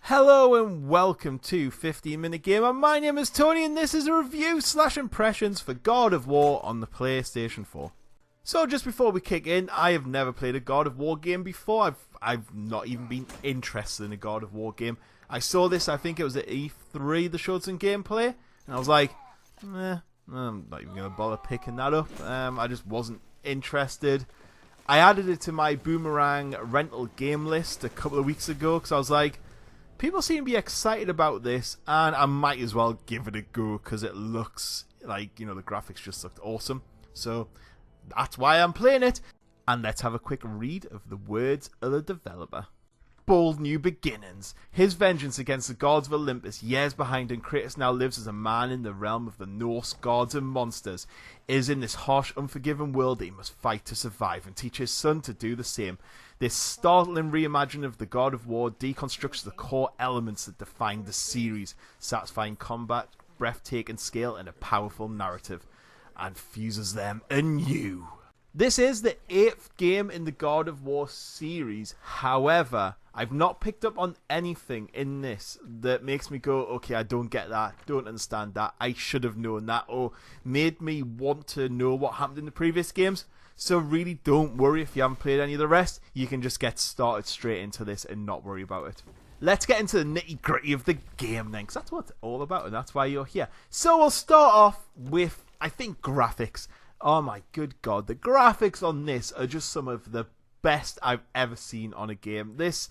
Hello and welcome to 15 Minute Gamer. My name is Tony and this is a review / impressions for God of War on the PlayStation 4. So just before we kick in, I have never played a God of War game before. I've not even been interested in a God of War game. I saw this, I think it was at E3, they showed some gameplay, and I was like, I'm not even going to bother picking that up. I just wasn't interested. I added it to my Boomerang rental game list a couple of weeks ago because I was like, people seem to be excited about this, and I might as well give it a go because it looks like, the graphics just looked awesome. So that's why I'm playing it. And let's have a quick read of the words of the developer. Bold new beginnings. His vengeance against the gods of Olympus years behind him, Kratos now lives as a man in the realm of the Norse gods and monsters. It is in this harsh, unforgiving world that he must fight to survive and teach his son to do the same. This startling reimagining of the God of War deconstructs the core elements that define the series, satisfying combat, breathtaking scale, and a powerful narrative, and fuses them anew. This is the 8th game in the God of War series. However, I've not picked up on anything in this that makes me go, okay, I don't get that, don't understand that, I should have known that, or made me want to know what happened in the previous games. So really don't worry if you haven't played any of the rest. You can just get started straight into this and not worry about it. Let's get into the nitty gritty of the game then, because that's what it's all about and that's why you're here. So we'll start off with, I think, graphics. Oh my good god, the graphics on this are just some of the best I've ever seen on a game. This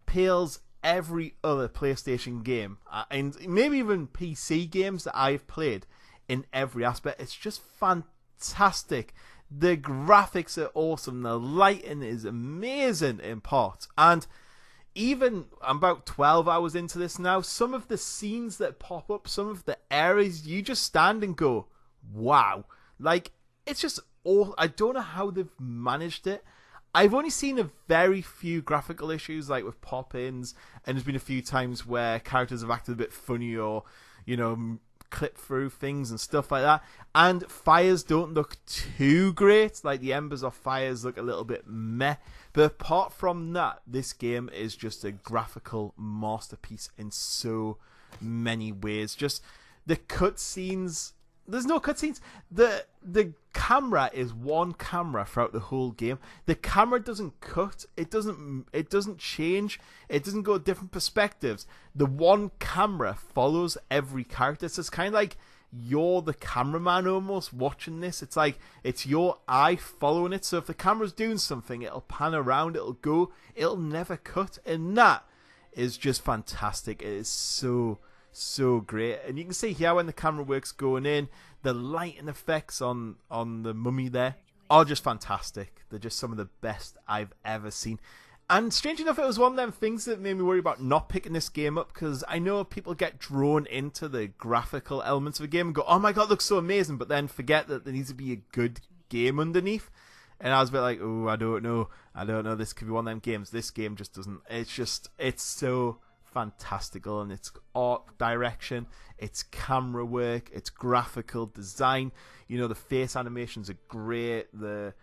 pales every other PlayStation game, and maybe even PC games that I've played in every aspect. It's just fantastic. The graphics are awesome, the lighting is amazing in parts, and even I'm about 12 hours into this now, some of the scenes that pop up, some of the areas, you just stand and go, wow. Like, it's just all. I don't know how they've managed it. I've only seen a very few graphical issues, like with pop-ins, and there's been a few times where characters have acted a bit funny or, clip through things and stuff like that. And fires don't look too great. Like, the embers of fires look a little bit meh. But apart from that, this game is just a graphical masterpiece in so many ways. Just the cutscenes. There's no cutscenes. The camera is one camera throughout the whole game. The camera doesn't cut. It doesn't change. It doesn't go different perspectives. The one camera follows every character. So it's kind of like you're the cameraman almost watching this. It's like it's your eye following it. So if the camera's doing something, it'll pan around. It'll go. It'll never cut. And that is just fantastic. It is so great, and you can see here when the camera works going in, the lighting effects on the mummy there are just fantastic. They're just some of the best I've ever seen. And strange enough, it was one of them things that made me worry about not picking this game up, because I know people get drawn into the graphical elements of a game and go, oh my god, it looks so amazing, but then forget that there needs to be a good game underneath. And I was a bit like, oh, I don't know, this could be one of them games. This game just doesn't. It's so fantastical in its art direction, its camera work, its graphical design. The face animations are great, the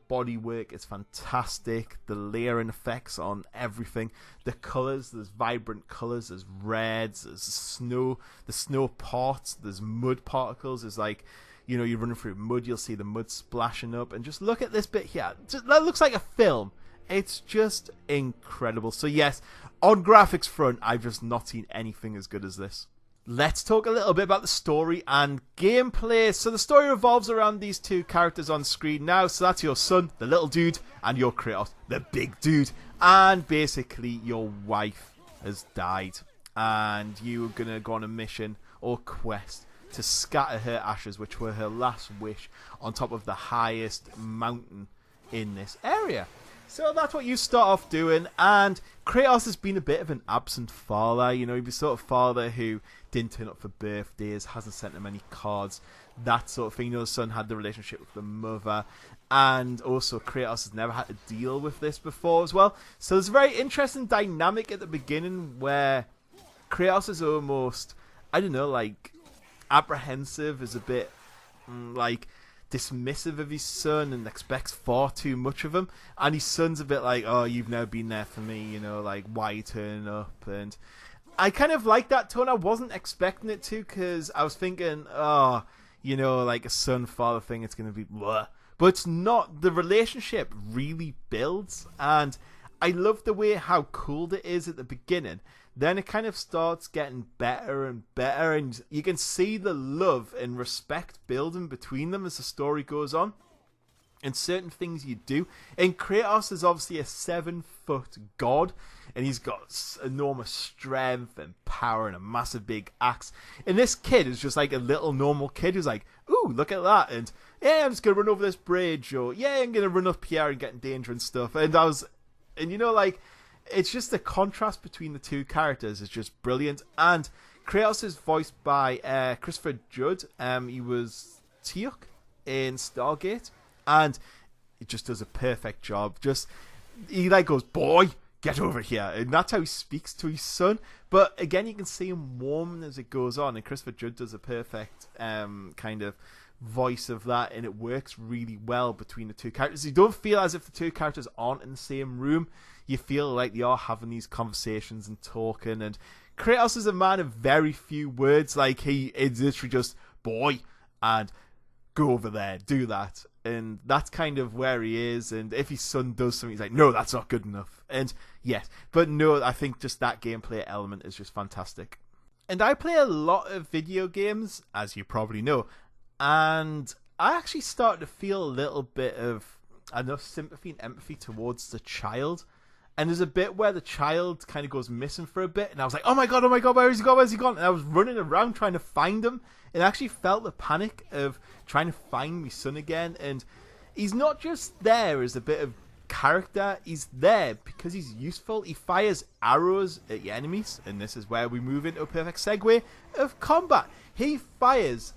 body work is fantastic, the layering effects on everything, the colors, there's vibrant colors, there's reds, there's snow, the snow parts, there's mud particles, there's like, you're running through mud, you'll see the mud splashing up, and just look at this bit here, that looks like a film. It's just incredible. So yes, on graphics front, I've just not seen anything as good as this. Let's talk a little bit about the story and gameplay. So the story revolves around these two characters on screen now. So that's your son, the little dude, and your Kratos, the big dude. And basically, your wife has died, and you are going to go on a mission or quest to scatter her ashes, which were her last wish, on top of the highest mountain in this area. So that's what you start off doing, and Kratos has been a bit of an absent father. He's the sort of father who didn't turn up for birthdays, hasn't sent him any cards, that sort of thing. The son had the relationship with the mother, and also Kratos has never had to deal with this before as well. So there's a very interesting dynamic at the beginning where Kratos is almost, apprehensive, is a bit dismissive of his son and expects far too much of him, and his son's a bit like, oh, you've never been there for me, why are you turning up? I kind of like that tone. I wasn't expecting it to, because I was thinking, oh, you know, like a son-father thing, it's going to be blah. But it's not. The relationship really builds, and I love the way how cool it is at the beginning. Then it kind of starts getting better and better, and you can see the love and respect building between them as the story goes on. And certain things you do. And Kratos is obviously a 7-foot god, and he's got enormous strength and power and a massive big axe. And this kid is just like a little normal kid who's like, ooh, look at that, and yeah, I'm just gonna run over this bridge, or yeah, I'm gonna run up here and get in danger and stuff. And you know, like, it's just the contrast between the two characters is just brilliant. And Kratos is voiced by Christopher Judd. He was Teok in Stargate. And he just does a perfect job. He like goes, boy, get over here. And that's how he speaks to his son. But again, you can see him warm as it goes on. And Christopher Judd does a perfect kind of voice of that. And it works really well between the two characters. You don't feel as if the two characters aren't in the same room. You feel like they are having these conversations and talking. And Kratos is a man of very few words. Like, he is literally just, boy, and go over there, do that. And that's kind of where he is. And if his son does something, he's like, no, that's not good enough. And yes, but no, I think just that gameplay element is just fantastic. And I play a lot of video games, as you probably know, and I actually started to feel a little bit of enough sympathy and empathy towards the child. And there's a bit where the child kind of goes missing for a bit, and I was like, oh my god, where's he gone? And I was running around trying to find him, and I actually felt the panic of trying to find my son again. And he's not just there as a bit of character, he's there because he's useful. He fires arrows at your enemies, and this is where we move into a perfect segue of combat. He fires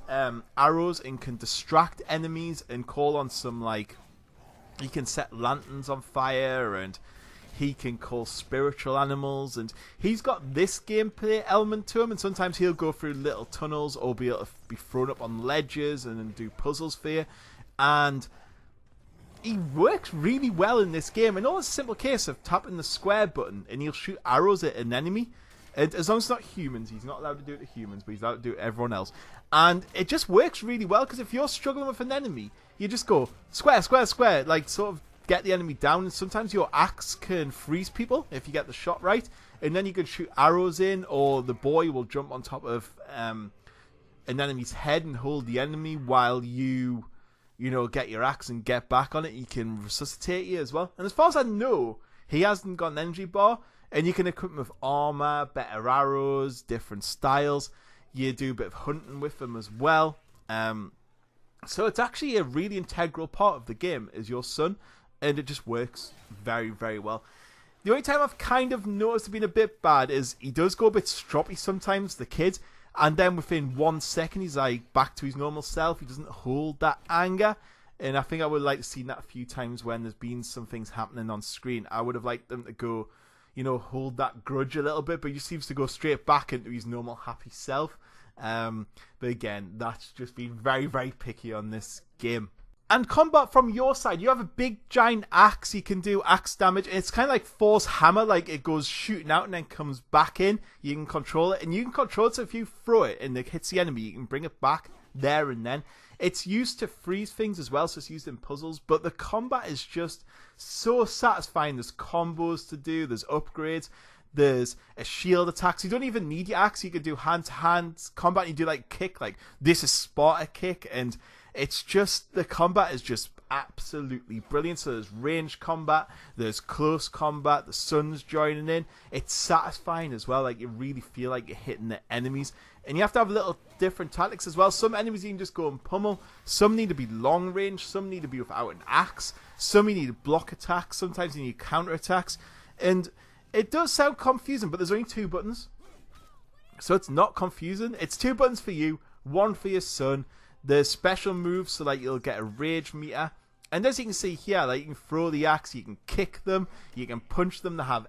arrows and can distract enemies and call on some, like, he can set lanterns on fire, and he can call spiritual animals, and he's got this gameplay element to him. And sometimes he'll go through little tunnels or be able to be thrown up on ledges and then do puzzles for you. And he works really well in this game. And all it's a simple case of tapping the square button and he'll shoot arrows at an enemy. And as long as it's not humans, he's not allowed to do it to humans, but he's allowed to do it to everyone else. And it just works really well, because if you're struggling with an enemy, you just go square, square, square, like sort of get the enemy down. And sometimes your axe can freeze people if you get the shot right, and then you can shoot arrows in, or the boy will jump on top of an enemy's head and hold the enemy while you know, get your axe and get back on it. He can resuscitate you as well. And as far as I know, he hasn't got an energy bar, and you can equip him with armor, better arrows, different styles. You do a bit of hunting with them as well. So it's actually a really integral part of the game is your son, and it just works very, very well. The only time I've kind of noticed it being a bit bad is he does go a bit stroppy sometimes, the kid, and then within 1 second he's like back to his normal self. He doesn't hold that anger, and I think I would like to see that a few times when there's been some things happening on screen. I would have liked them to go, you know, hold that grudge a little bit, but he seems to go straight back into his normal happy self. But again, that's just been very, very picky on this game. And combat from your side, you have a big giant axe. You can do axe damage. It's kind of like Thor's hammer, like it goes shooting out and then comes back in. You can control it, and you can control it so if you throw it and it hits the enemy, you can bring it back there and then. It's used to freeze things as well, so it's used in puzzles, but the combat is just so satisfying. There's combos to do, there's upgrades, there's a shield attacks. You don't even need your axe. You can do hand-to-hand combat. You do like kick, like this is Sparta kick, and it's just, the combat is just absolutely brilliant. So there's range combat, there's close combat, the sun's joining in. It's satisfying as well, like you really feel like you're hitting the enemies. And you have to have little different tactics as well. Some enemies you can just go and pummel. Some need to be long range. Some need to be without an axe. Some you need block attacks. Sometimes you need counter attacks. And it does sound confusing, but there's only 2 buttons. So it's not confusing. It's 2 buttons for you, 1 for your son. There's special moves, so like you'll get a rage meter. And as you can see here, like you can throw the axe, you can kick them, you can punch them. They have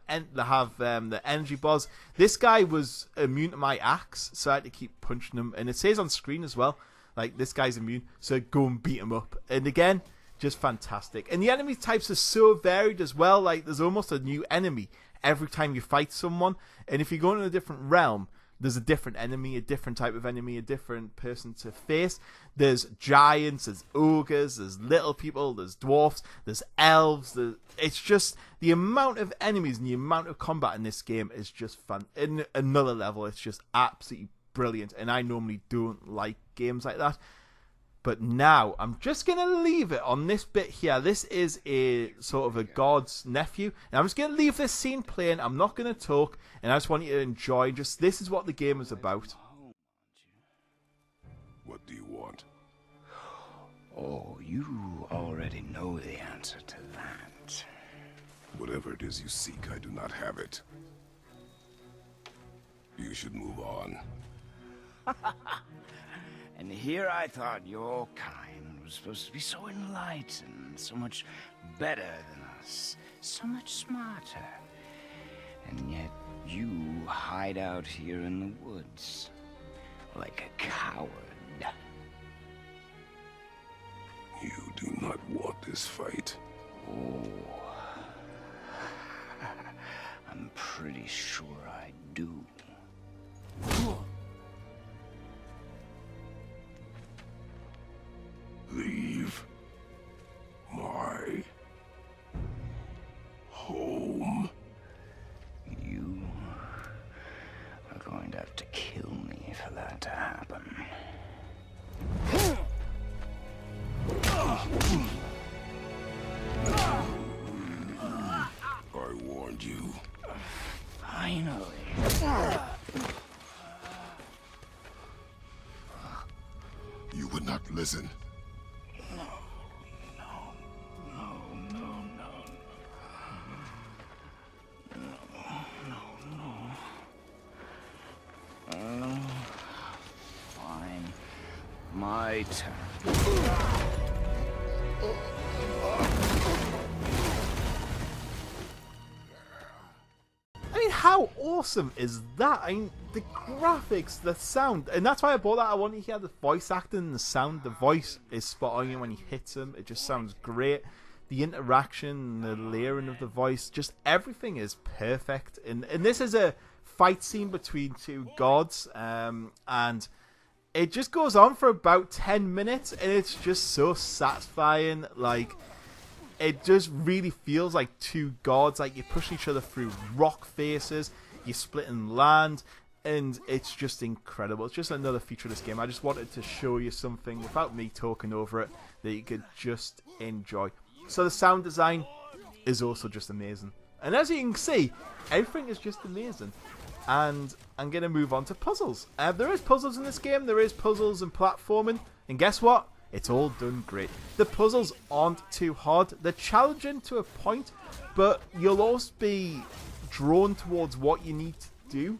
the energy bars. This guy was immune to my axe, so I had to keep punching him. And it says on screen as well, like this guy's immune, so go and beat him up. And again, just fantastic. And the enemy types are so varied as well. Like, there's almost a new enemy every time you fight someone. And if you go into a different realm, there's a different enemy, a different type of enemy, a different person to face. There's giants, there's ogres, there's little people, there's dwarfs, there's elves. It's just the amount of enemies and the amount of combat in this game is just fun. In another level, it's just absolutely brilliant. And I normally don't like games like that. But now, I'm just going to leave it on this bit here. This is a sort of a god's nephew. And I'm just going to leave this scene playing. I'm not going to talk. And I just want you to enjoy. Just this is what the game is about. What do you want? Oh, you already know the answer to that. Whatever it is you seek, I do not have it. You should move on. And here I thought your kind was supposed to be so enlightened, so much better than us, so much smarter. And yet you hide out here in the woods, like a coward. You do not want this fight. Oh, I'm pretty sure I do. Leave my home. You are going to have to kill me for that to happen. I warned you. Finally. You would not listen. Fine. My turn. I mean, how awesome is that? I mean, the graphics, the sound, and that's why I bought that. I want to hear the voice acting and the sound. The voice is spot on when he hits him. It just sounds great. The interaction, the layering of the voice, just everything is perfect. And this is a fight scene between two gods, and it just goes on for about 10 minutes, and it's just so satisfying. Like, it just really feels like two gods, like you're pushing each other through rock faces, you're splitting land, and it's just incredible. It's just another feature of this game. I just wanted to show you something without me talking over it that you could just enjoy. So the sound design is also just amazing. And as you can see, everything is just amazing. And I'm going to move on to puzzles. There is puzzles in this game. There is puzzles and platforming. And guess what? It's all done great. The puzzles aren't too hard. They're challenging to a point, but you'll also be drawn towards what you need to do.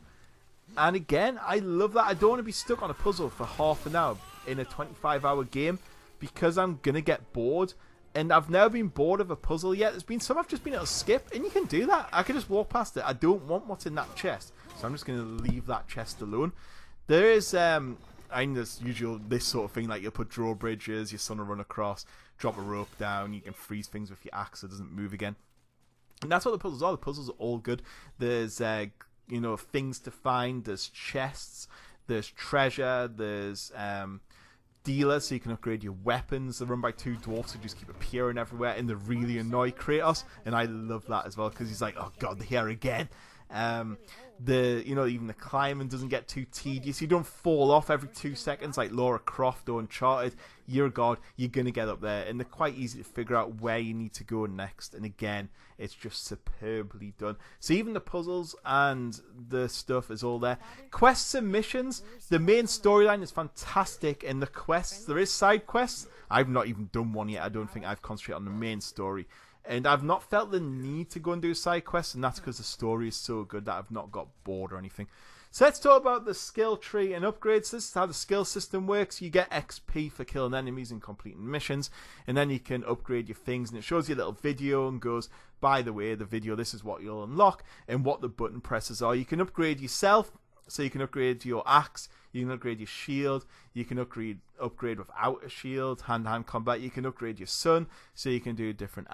And again, I love that. I don't want to be stuck on a puzzle for half an hour in a 25-hour game because I'm going to get bored. And I've never been bored of a puzzle yet. There's been some I've just been able to skip, and you can do that. I can just walk past it. I don't want what's in that chest, so I'm just going to leave that chest alone. There is, I mean, there's usual this sort of thing, like you'll put drawbridges, your son will run across, drop a rope down, you can freeze things with your axe so it doesn't move again. And that's what the puzzles are. The puzzles are all good. There's, you know, things to find. There's chests. There's treasure. There's, dealers, so you can upgrade your weapons. They're run by two dwarfs who just keep appearing everywhere, and they really annoy Kratos, and I love that as well because he's like, oh god, they're here again. Even the climbing doesn't get too tedious. You don't fall off every 2 seconds like Lara Croft or Uncharted. You're a god, you're gonna get up there, and they're quite easy to figure out where you need to go next. And again, it's just superbly done. So even the puzzles and the stuff is all there. Quests and missions, the main storyline is fantastic, and the quests, there is side quests. I've not even done one yet. I don't think I've concentrated on the main story. And I've not felt the need to go and do side quests, and that's because the story is so good that I've not got bored or anything. So let's talk about the skill tree and upgrades. This is how the skill system works. You get XP for killing enemies and completing missions, and then you can upgrade your things, and it shows you a little video and goes, by the way, the video, this is what you'll unlock, and what the button presses are. You can upgrade yourself, So you can upgrade your axe, you can upgrade your shield, you can upgrade without a shield, hand-to-hand combat. You can upgrade your sun, so you can do different,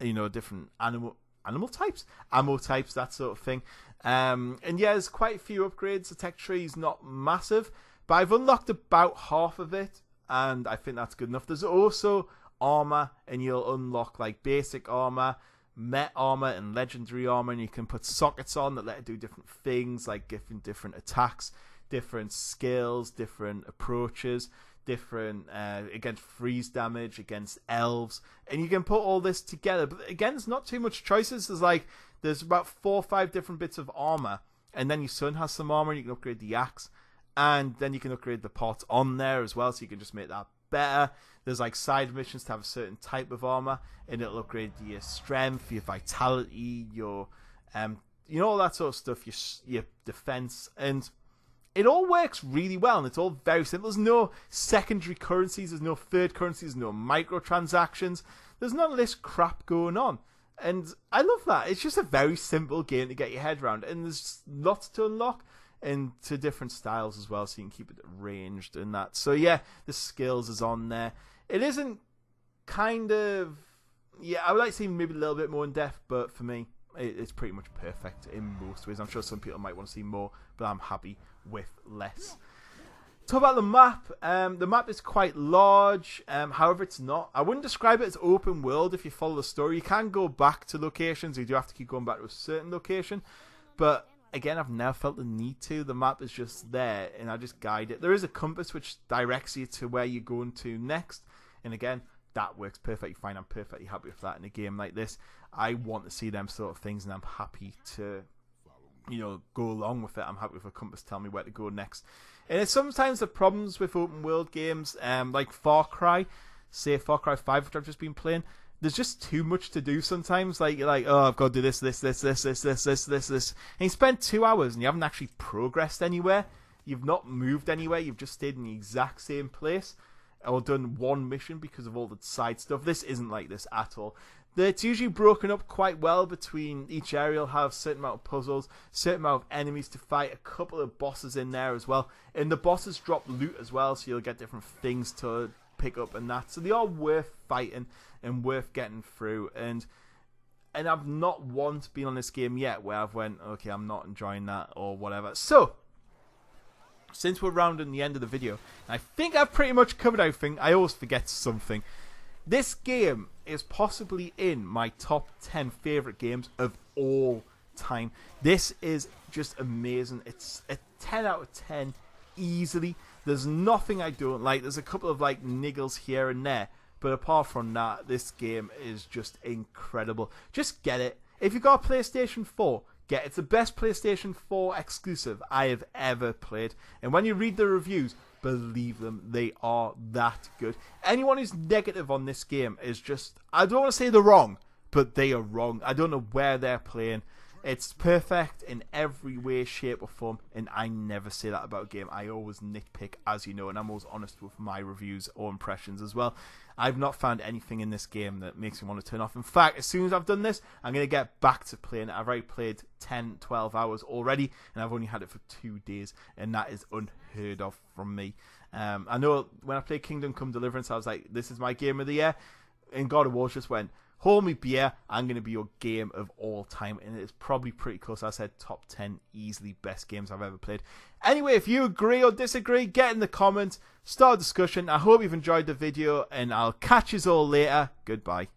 different animal types, ammo types, that sort of thing. And yeah, there's quite a few upgrades. The tech tree is not massive, but I've unlocked about half of it, and I think that's good enough. There's also armor, and you'll unlock like basic armor, met armor, and legendary armor, and you can put sockets on that let it do different things, like different attacks, different skills, different approaches, different against freeze damage, against elves, and you can put all this together. But again, there's not too much choices. There's about 4 or 5 different bits of armor, and then your son has some armor, and you can upgrade the axe, and then you can upgrade the parts on there as well, so you can just make that better. There's like side missions to have a certain type of armor, and it'll upgrade your strength, your vitality, your all that sort of stuff, your defense, and it all works really well, and it's all very simple. There's no secondary currencies, there's no third currencies, there's no microtransactions, there's none of this crap going on, and I love that. It's just a very simple game to get your head around, and there's lots to unlock into different styles as well, so you can keep it ranged and that. So yeah, the skills is on there. It isn't I would like to see maybe a little bit more in depth, but for me, it's pretty much perfect in most ways. I'm sure some people might want to see more, but I'm happy with less. Talk about the map. The map is quite large, however it's not. I wouldn't describe it as open world if you follow the story. You can go back to locations, you do have to keep going back to a certain location, but again, I've never felt the need to. The map is just there, and I just guide it. There is a compass which directs you to where you're going to next, and again, that works perfectly fine. I'm perfectly happy with that in a game like this. I want to see them sort of things, and I'm happy to, go along with it. I'm happy with a compass telling me where to go next. And it's sometimes the problems with open world games, like Far Cry 5, which I've just been playing. There's just too much to do sometimes. Like, you're like, oh, I've got to do this. And you spend 2 hours and you haven't actually progressed anywhere. You've not moved anywhere. You've just stayed in the exact same place or done one mission because of all the side stuff. This isn't like this at all. It's usually broken up quite well between each area. Will have a certain amount of puzzles, certain amount of enemies to fight, a couple of bosses in there as well. And the bosses drop loot as well, so you'll get different things to pick up and that. So they are worth fighting and worth getting through. And I've not once been on this game yet where I've went, okay, I'm not enjoying that or whatever. So, since we're rounding the end of the video, I think I've pretty much covered everything. I always forget something. This game is possibly in my top 10 favourite games of all time. This is just amazing. It's a 10 out of 10 easily. There's nothing I don't like. There's a couple of like niggles here and there, but apart from that, this game is just incredible. Just get it. If you've got a PlayStation 4, get it. It's the best PlayStation 4 exclusive I have ever played. And when you read the reviews, believe them, they are that good. Anyone who's negative on this game is just, I don't want to say they're wrong, but they are wrong. I don't know where they're playing. It's perfect in every way, shape or form, and I never say that about a game. I always nitpick, as you know, and I'm always honest with my reviews or impressions as well. I've not found anything in this game that makes me want to turn off. In fact, as soon as I've done this, I'm going to get back to playing it. I've already played 10, 12 hours already, and I've only had it for 2 days, and that is unheard of from me. I know when I played Kingdom Come Deliverance, I was like, this is my game of the year, and God of War just went, hold me beer, I'm going to be your game of all time, and it's probably pretty close. I said top 10 easily best games I've ever played. Anyway, if you agree or disagree, get in the comments, start a discussion. I hope you've enjoyed the video, and I'll catch you all later. Goodbye.